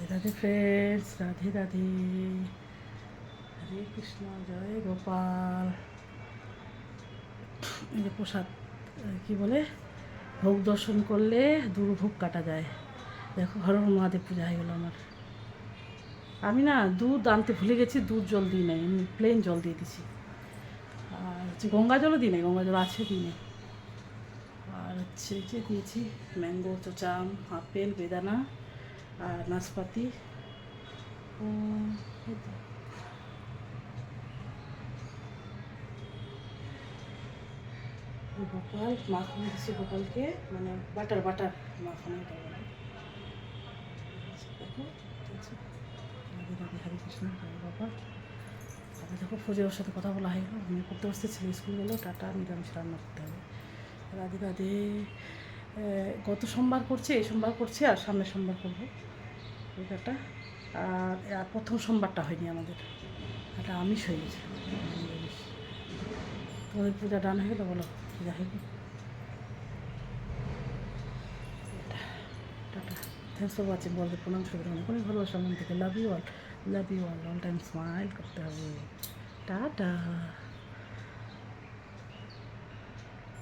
Radhe friends, Radhe Radhe, হরে কৃষ্ণ, জয় গোপাল। এই যে প্রসাদ কী বলে, ভোগ দর্শন করলে দুর্ভোগ কাটা যায়। দেখো হর হর মহাদেব পূজা হয়ে গেলো আমার। আমি না দুধ আনতে ভুলে গেছি, দুধ জল দিই নাই, আমি প্লেন জল দিয়ে দিছি। আর হচ্ছে গঙ্গা জলও দিই নাই, গঙ্গা জল আছে দিই নাই। আর হচ্ছে যে দিয়েছি ম্যাঙ্গো, চোচাম, আপেল, বেদানা আর নাশপাতি। গোপাল মাখন দিচ্ছে, গোপালকে মানে বাটার বাটার মাখন। দেখো রাধে রাধে, হরে কৃষ্ণ, জয় গোপাল। তারপরে দেখো ফজের সাথে কথা বলা হয়ে গেলো, আমি করতে বসতে ছেলে স্কুল গেলো, টাটা, নিরামিষ রান্না করতে হবে। রাধে রাধে। গত সোমবার করছে, এই সোমবার করছে, আর সামনের সোমবার করবো পূজাটা। আর প্রথম সোমবারটা হয়নি আমাদের, এটা আমিষ হয়ে গেছে, নিরামিষ। তোমাদের পূজা ডান হয়ে গেলো, বলো পূজা হয়ে গেল। Tata, thanks for watching. বলতে প্রণাম, ছবি অনেক অনেক ভালোবাসা মন থেকে। Love you all, love you all, all time smile করতে হবে। টাটা।